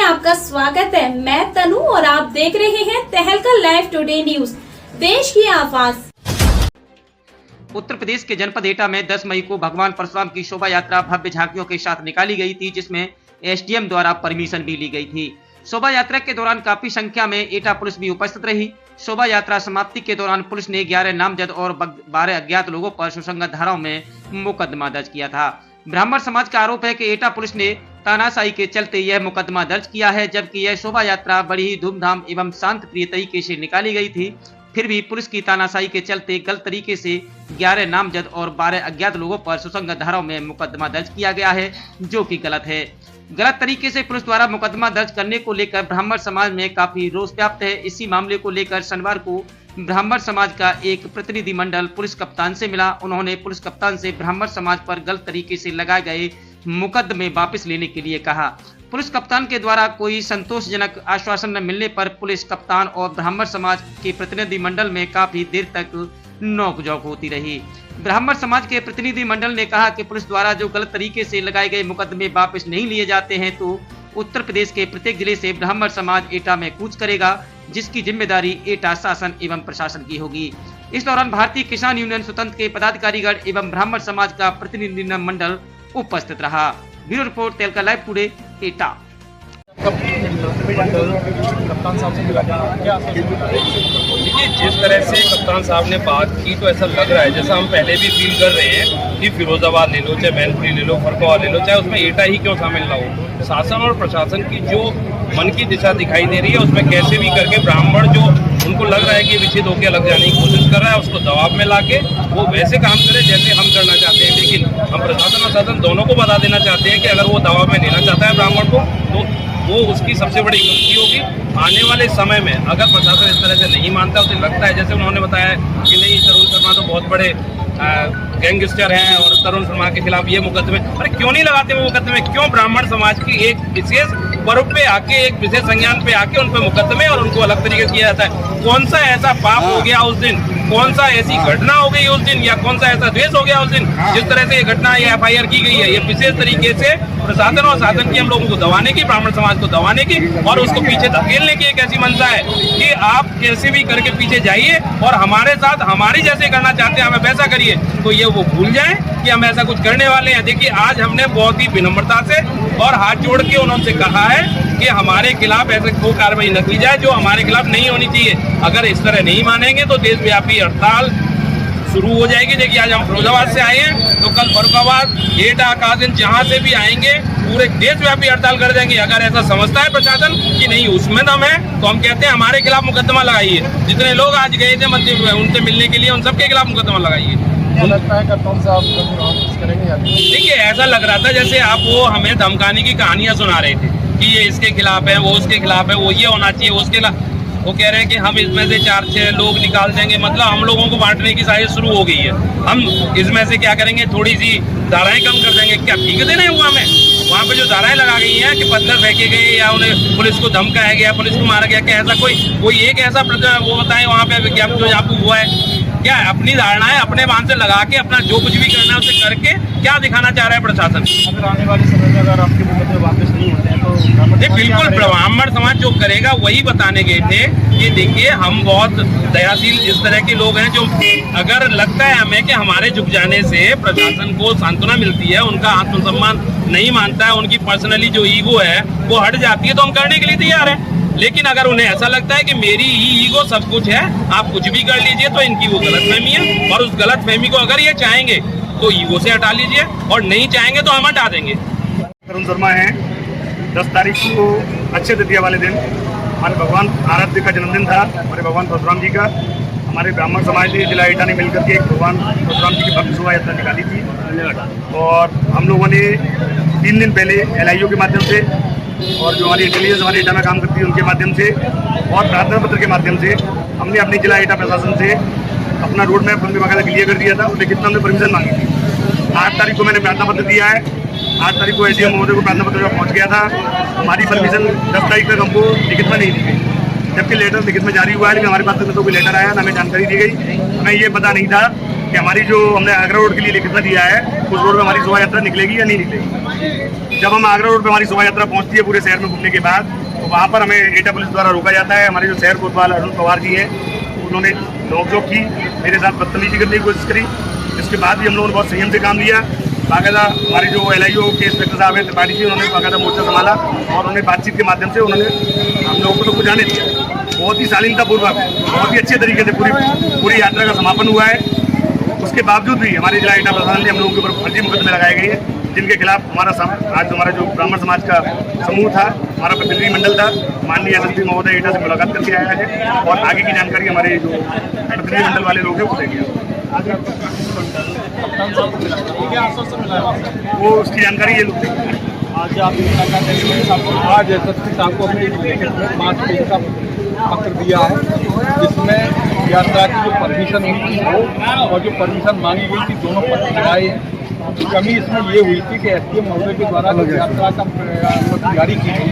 आपका स्वागत है। मैं तनु और आप देख रहे हैं तहलका लाइव टुडे न्यूज, देश की आवाज। उत्तर प्रदेश के जनपद एटा में 10 मई को भगवान परशुराम की शोभा यात्रा भव्य झांकियों के साथ निकाली गई थी, जिसमें एसडीएम द्वारा परमिशन भी ली गई थी। शोभा यात्रा के दौरान काफी संख्या में एटा पुलिस भी उपस्थित रही। शोभा यात्रा समाप्ति के दौरान पुलिस ने 11 नामजद और 12 अज्ञात लोगों पर सुसंगत धाराओं में मुकदमा दर्ज किया था। ब्राह्मण समाज का आरोप है कि एटा पुलिस ने तानाशाही के चलते यह मुकदमा दर्ज किया है, जबकि यह शोभा यात्रा बड़ी ही धूमधाम एवं शांत प्रिय तरीके से निकाली गई थी। फिर भी पुलिस की तानाशाही के चलते गलत तरीके से 11 नामजद और 12 अज्ञात लोगों पर सुसंगत धाराओं में मुकदमा दर्ज किया गया है, जो कि गलत है। गलत तरीके से पुलिस द्वारा मुकदमा दर्ज करने को लेकर ब्राह्मण समाज में काफी रोष व्याप्त है। इसी मामले को लेकर शनिवार को ब्राह्मण समाज का एक प्रतिनिधि मंडल पुलिस कप्तान से मिला। उन्होंने पुलिस कप्तान से ब्राह्मण समाज पर गलत तरीके से लगाए गए मुकदमे वापस लेने के लिए कहा। पुलिस कप्तान के द्वारा कोई संतोषजनक आश्वासन न मिलने पर पुलिस कप्तान और ब्राह्मण समाज के प्रतिनिधि मंडल में काफी देर तक नोकझोंक होती रही। ब्राह्मण समाज के प्रतिनिधि मंडल ने कहा कि पुलिस द्वारा जो गलत तरीके से लगाए गए मुकदमे वापस नहीं लिए जाते हैं तो उत्तर प्रदेश के प्रत्येक जिले से ब्राह्मण समाज एटा में कूच करेगा, जिसकी जिम्मेदारी एटा शासन एवं प्रशासन की होगी। इस दौरान भारतीय किसान यूनियन स्वतंत्र के पदाधिकारीगण एवं ब्राह्मण समाज का प्रतिनिधि मंडल उपस्थित रहा। ब्यूरो रिपोर्ट तहलका लाइव टुडे एटा। कप्तान साहब से मिला क्या? देखिए, जिस तरह से कप्तान साहब ने बात की तो ऐसा लग रहा है जैसा हम पहले भी फील कर रहे हैं कि फिरोजाबाद ले लो, चाहे मैनपुरी ले लो, फरकवा ले लो, चाहे उसमें एटा ही क्यों शामिल ना हो। शासन और प्रशासन की जो मन की दिशा दिखाई दे रही है, उसमें कैसे भी करके ब्राह्मण जो उनको लग रहा है कि विच्छेद होकर अलग जाने की कोशिश कर रहा है, उसको दबाव में लाके वो वैसे काम करे जैसे हम करना चाहते हैं। लेकिन हम प्रशासन और शासन दोनों को बता देना चाहते हैं कि अगर वो दबाव में लेना चाहता है ब्राह्मण को तो वो उसकी सबसे बड़ी गलती होगी। आने वाले समय में अगर प्रशासन इस तरह से नहीं मानता, उसे लगता है जैसे उन्होंने बताया कि नहीं, तरुण शर्मा तो बहुत बड़े गैंगस्टर हैं और तरुण शर्मा के खिलाफ ये मुकदमे, अरे क्यों नहीं लगाते वो मुकदमे? क्यों ब्राह्मण समाज की एक विशेष पर्व पे आके, एक विशेष संज्ञान पे आके उन पर मुकदमे और उनको अलग तरीके से किया जाता है? कौन सा ऐसा पाप हो गया उस दिन, कौन सा ऐसी घटना हो गई उस दिन, या कौन सा ऐसा द्वेष हो गया उस दिन जिस तरह से ये घटना या FIR की गई है? ये विशेष तरीके से प्रशासन और शासन की हम लोगों को दबाने की, ब्राह्मण समाज को दबाने की और उसको पीछे धकेलने की एक ऐसी मंशा है कि आप कैसे भी करके पीछे जाइए और हमारे साथ हमारी जैसे करना चाहते हैं हमें वैसा करिए, तो ये वो भूल जाएं कि हम ऐसा कुछ करने वाले हैं। देखिए, आज हमने बहुत ही विनम्रता से और हाथ जोड़ के उन्होंने कहा है कि हमारे खिलाफ ऐसे कोई कार्रवाई न की जाए जो हमारे खिलाफ नहीं होनी चाहिए। अगर इस तरह नहीं मानेंगे तो देशव्यापी हड़ताल शुरू हो जाएगी। देखिए, आज हम फिरोजाबाद से आए हैं तो कल फरुखाबाद, एटा, कासिम जहां से भी आएंगे पूरे देशव्यापी हड़ताल कर देंगे। अगर ऐसा समझता है प्रशासन कि नहीं उसमें दम है तो हम कहते हैं हमारे खिलाफ मुकदमा लगाइए। जितने लोग आज गए थे उनसे मिलने के लिए, उन सबके खिलाफ मुकदमा लगाइए। लगता है कप्तान साहब करेंगे? देखिए, ऐसा लग रहा था जैसे आप वो हमें धमकाने की कहानियां सुना रहे थे कि ये इसके खिलाफ है, वो उसके खिलाफ है, वो ये होना चाहिए, वो उसके खिलाफ। वो कह रहे हैं कि हम इसमें से 4-6 लोग निकाल देंगे, मतलब हम लोगों को बांटने की साजिश शुरू हो गई है। हम इसमें से क्या करेंगे, थोड़ी सी धाराएं कम कर देंगे। क्या ठीक है देना हुआ हमें? वहाँ पे जो धाराएं लगा गई हैं कि पत्थर फेंके गए या उन्हें पुलिस को धमकाया गया, पुलिस को मारा गया, क्या ऐसा कोई एक ऐसा वो बताएं वहाँ पे जो आपको हुआ है? क्या अपनी धारणाएं अपने बांध से लगा के अपना जो कुछ भी करना है उसे करके क्या दिखाना चाह रहा है प्रशासन? अगर आने वाले समय में अगर आपके मुकदमे वापस नहीं होते हैं तो बिल्कुल ब्राह्मण समाज जो करेगा वही बताने गए थे कि देखिए, हम बहुत दयाशील इस तरह के लोग हैं जो अगर लगता है हमें कि हमारे झुक जाने से प्रशासन को सांत्वना मिलती है, उनका आत्मसम्मान नहीं मानता है, उनकी पर्सनली जो ईगो है वो हट जाती है, तो हम करने के लिए तैयार हैं। लेकिन अगर उन्हें ऐसा लगता है कि मेरी ही ईगो सब कुछ है, आप कुछ भी कर लीजिए, तो इनकी वो गलतफहमी है। और उस गलतफहमी को अगर ये चाहेंगे तो ईगो से हटा लीजिए और नहीं चाहेंगे तो हम हटा देंगे। तरुण शर्मा है। 10 तारीख को अक्षय तृतीया वाले दिन हमारे भगवान आराध्य का जन्मदिन था, हमारे भगवान परशुराम जी का। हमारे ब्राह्मण समाज ने जिला एटा ने मिलकर के एक भगवान परशुराम जी की भव्य शोभा यात्रा निकाली थी और हम लोगों ने 3 दिन पहले LIO के माध्यम से और जो हमारी इंटेलिजेंस हमारे एटा में काम करती है उनके माध्यम से और प्रार्थना पत्र के माध्यम से हमने अपनी जिला एटा प्रशासन से अपना रोड मैप हमने बाकायदा क्लियर कर दिया था। उसमें कितना हमने परमिशन मांगी थी। 8 तारीख को मैंने प्रार्थना पत्र दिया है। 8 तारीख को SDM महोदय को प्रार्थना पत्र जब पहुँच गया था, हमारी परमिशन 10 तारीख तक हमको लिखित में नहीं दी गई, जबकि लेटर लिखित में जारी हुआ है, लेकिन हमारे पास तक तो कोई लेटर आया ना हमें जानकारी दी गई। हमें ये पता नहीं था कि हमारी जो हमने आगरा रोड के लिए कितना दिया है उस रोड में हमारी शोभा यात्रा निकलेगी या नहीं निकलेगी। जब हम आगरा रोड पे हमारी शोभा यात्रा पहुंचती है पूरे शहर में घूमने के बाद, तो वहाँ पर हमें एटा पुलिस द्वारा रोका जाता है। हमारे जो शहर कोतवाल अरुण पवार जी हैं, उन्होंने नोकझोंक की, मेरे साथ बदतमीजी करने की कोशिश करी। इसके बाद भी हम लोगों ने बहुत संयम से काम लिया। बाकायदा हमारे जो LIO के इंस्पेक्टर साहब हैं त्रिपाठी जी, उन्होंने बाकायदा मोर्चा संभाला और उन्होंने बातचीत के माध्यम से उन्होंने हम लोगों को तो बुझाने दिया। बहुत ही शालीनतापूर्वक, बहुत ही अच्छे तरीके से पूरी यात्रा का समापन हुआ है। उसके बावजूद भी हमारे जिला एटा प्रशासन ने हम लोगों के ऊपर फर्जी मुकदमे लगाए गए हैं, जिनके खिलाफ आज हमारा जो ब्राह्मण समाज का समूह था, हमारा प्रतिनिधिमंडल था, माननीय SSP महोदय एटा से मुलाकात करके आया है और आगे की जानकारी हमारे जो प्रतिनिधिमंडल वाले लोग हैं वो देंगे। वो उसकी जानकारी ये लोग देंगे। आज SSP साहब को हमने 5 पेज का पत्र दिया है, जिसमें यात्रा की जो परमिशन हुई थी वो और जो परमिशन मांगी गई थी दोनों पत्र लगाए हैं। कमी इसमें ये हुई थी कि SDM महोदय के द्वारा यात्रा का जारी की गई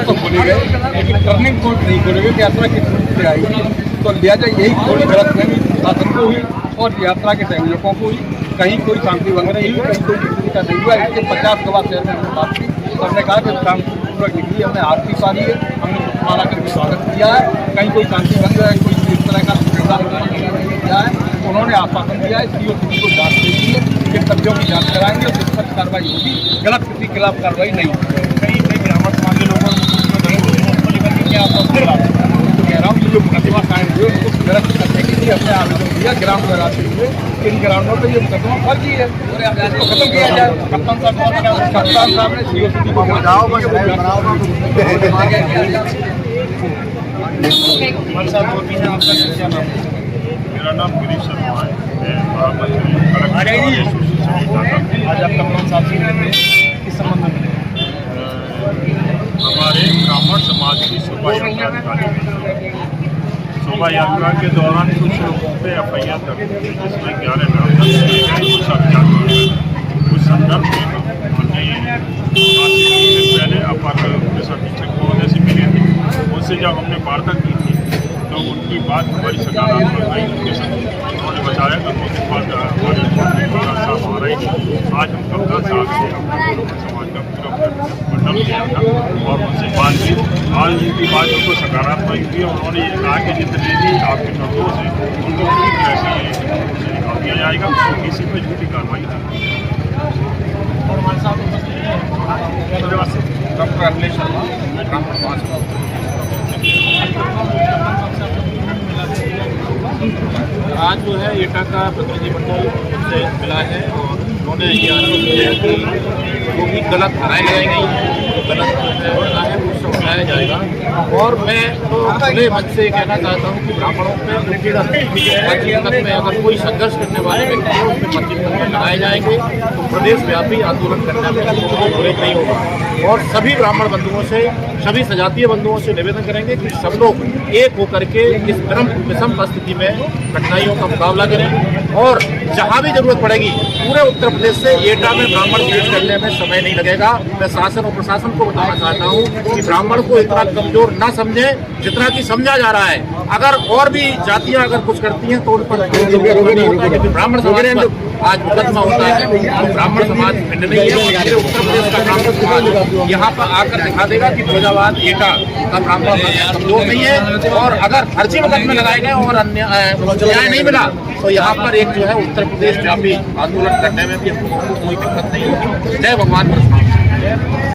तो खोले गए, लेकिन टर्निंग पॉइंट नहीं खोले गए कि यात्रा किस रूप से आएगी। तो लिहाजा यही थोड़ी गलतफहमी शासन को हुई और यात्रा के संयोजकों को हुई। कहीं कोई शांति भंग नहीं हुई, कहीं कोई किसी का नहीं हुआ। इसके 50 गवाह शहर में हमने बात की, हमने कहा कि शांतिपूर्वक निकली, हमने आरती पाली है, हमने माला करके स्वागत किया है। कहीं कोई शांति भंग है, कोई इस तरह का नहीं किया है। उन्होंने आश्वासन दिया है CO को जाँच देगी है, इन सब्जियों की जाँच कराएंगे और निष्पक्ष कार्रवाई होगी, गलत किसी के खिलाफ कार्रवाई नहीं होगी। कई ब्राह्मण समाज के लोगों कह रहा हूँ, ये जो मुकदमा कायम हुए उनको गलत करने के लिए हमने आवेदन दिया ग्राम लगाते हुए, इन ग्राउंडों पर ये मुकदमा फर्जी है, इसको खत्म किया जाए। कप्तान साहब ने COCD को मेरा नाम गिरीश शर्मा है, आज आप कप्तान साहब से किस संबंध में हमारे ब्राह्मण समाज की शोभा यात्रा निकाली गई। शोभा यात्रा के दौरान कुछ लोगों पे FIR दर्ज हुई, जिसमें 11 ब्राह्मण कुछ अज्ञात कुछ संदर्भ में हमने पहले अपर पुलिस अधीक्षक महोदय से मिले थे। उनसे जब हमने वार्ता की थी तो उनकी बात बड़ी सकारात्मक आई। उनके साथ उन्होंने बताया कि उनके पास हमारे साहब आ रहे थे। आज हम कप्तान साहब से अपने समाज का पूरा मंडल किया था और उनसे बात की। आज उनकी बात उनको सकारात्मक हुई और उन्होंने ये कहा कि जितने भी आपके निर्दोष हैं उनको पूरी तरह से निकाल दिया जाएगा, किसी पर झूठी कार्रवाई नहीं। और हमारे साथ डॉक्टर अखिलेश शर्मा ब्राह्मण समाज आज जो है एटा का प्रतिनिधिमंडल से मिला है और उन्होंने ये आरोप किया कि जो भी गलत धाराएँ लगाई गई हैं, जो गलत है वो सब उठाया जाएगा। और मैं तो खुले मन से कहना चाहता हूँ कि ब्राह्मणों पर हकीकत में अगर कोई संघर्ष करने वाले व्यक्ति है उस पर प्रतिबंध लगाए जाएंगे तो प्रदेशव्यापी आंदोलन करने में कोई नहीं होगा। और सभी ब्राह्मण बंधुओं से, सभी सजातीय बंधुओं से निवेदन करेंगे कि सब लोग एक होकर के इस विषम परिस्थिति में कठिनाइयों का मुकाबला करें और जहाँ भी जरूरत पड़ेगी पूरे उत्तर प्रदेश से एटा में ब्राह्मण पेश करने में समय नहीं लगेगा। मैं शासन और प्रशासन को बताना चाहता हूँ कि ब्राह्मण को इतना कमजोर न समझे जितना कि समझा जा रहा है। अगर और भी जातियाँ अगर कुछ करती हैं तो उन पर ब्राह्मण समाज पर आज मुकदमा होता है तो ब्राह्मण समाज भिन्न नहीं है। पूरे उत्तर प्रदेश का ब्राह्मण समाज यहाँ पर आकर दिखा देगा कि फिरोजाबाद एटा का ब्राह्मण कमजोर नहीं है। और अगर फर्जी मुकदमे लगाए गए और न्याय नहीं मिला तो यहाँ पर एक जो है उत्तर प्रदेश व्यापी आंदोलन करने में भी हमको कोई दिक्कत नहीं होगी। जय भगवान।